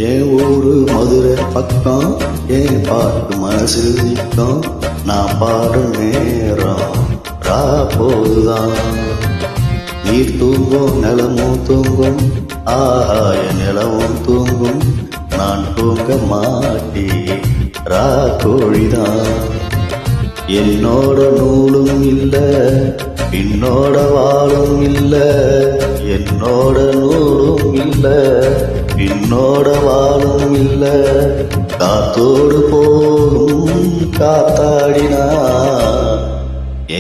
என் ஊரு மதுரை பக்கம், என் பாட்டு மனசில் நிற்கும். நான் பாடும் நேரம் போதுதான். நீர் தூங்கும் நிலமும் தூங்கும், ஆகாய நிலவும் தூங்கும். நான் தூங்க மாட்டேன் கோழிதான். என்னோட நூலும் இல்ல, என்னோட வாழும் இல்ல. என்னோட நூலும் இல்ல, என்னோட வாழும் இல்ல. காத்தோடு போகும் காத்தாடினா.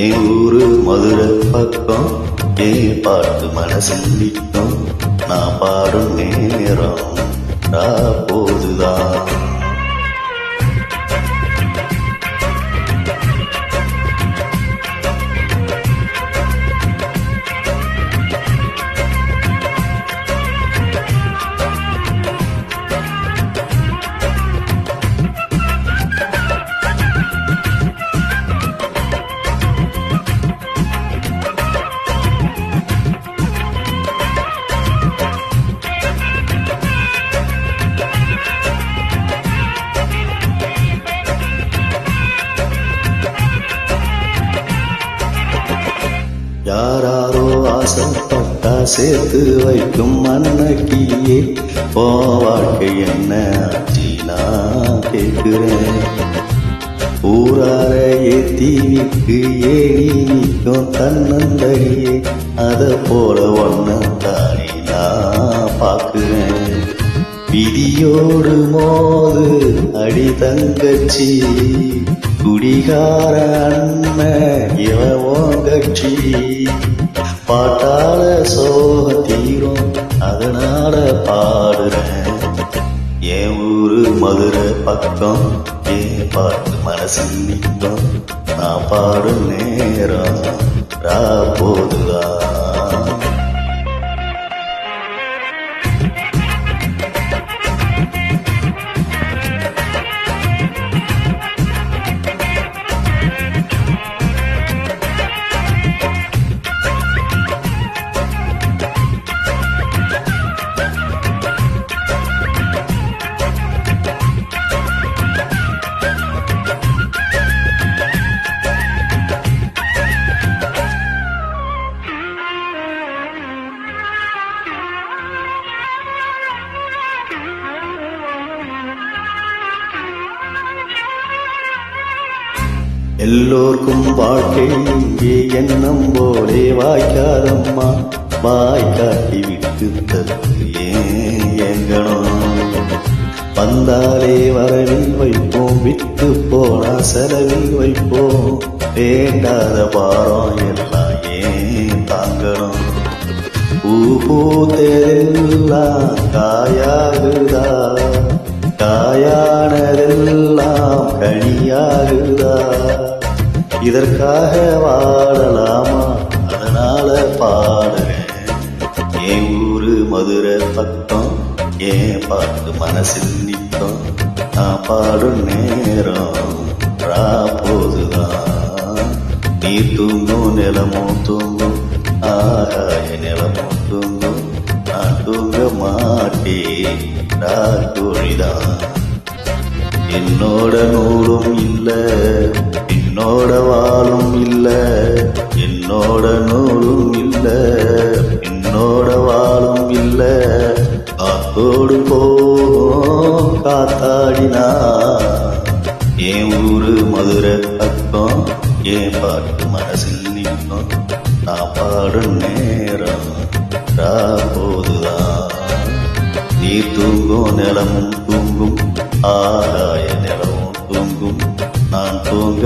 என் ஊரு மதுரை பக்கம், என் பாட்டு மனசில் நிற்கும். நான் பாடும் நேரம் போதுதான். யாராரோ ஆசைப்பட்டா சேர்த்து வைக்கும் மண்ணக்கியே. போ வாழ்க்கை என்ன ஆச்சு நான் கேட்கிறேன். ஊரார ஏத்திவிக்கு ஏறி நிற்கும் தன்னந்தடியே. அத போல ஒன்னந்தானே நான் பார்க்கிறேன். விதியோடு மோது அடி தங்கச்சி, குடிகார அண்ணன் இவன் கட்சி. பாட்டாள சோக தீரும், அதனால பாடுறேன். என் ஊரு மதுரை பக்கம், என் பாட்டு மனசில் நிற்கும். நான் பாடும் நேரம் போதுதான். எல்லோர்க்கும் வாழ்க்கை இங்கே எண்ணம் போலே வாய்க்காதம்மா. வாய்க்காட்டி விட்டு தத்து ஏங்கணும். வந்தாலே வரவில் வைப்போம், விட்டு போனா செலவில் வைப்போம். வேண்டாத பாரம் எல்லாம் ஏன் தாங்கணும். பூ பூத்தெல்லாம் காயாகுதா, காயானதெல்லாம் கனியாகுதா. இதற்காக வாழலாமா, அதனால பாடுறேன். என் ஊரு மதுரை பக்கம், என் பாட்டு மனசில் நிற்கும். நான் பாடும் நேரம் போதுதான். நீர் தூங்கும் நிலமும் தூங்கும், ஆகாய நிலமும் தூங்கும். நான் தூங்க மாட்டேன் கோழிதான். என்னோட நூலும் இல்ல, என்னோட வாழும் இல்ல. என்னோட நூலும் இல்ல, என்னோட வாழும் இல்ல. காத்தோடு போகும் காத்தாடினா. என் ஊரு மதுரை பக்கம், என் பாட்டு மனசில் நிற்கும். நான் பாடும் நேரம் போதுதான். நீர் தூங்கும் நிலமும் தூங்கும், ஆகாய நிலமும் தூங்கும். நான் தூங்க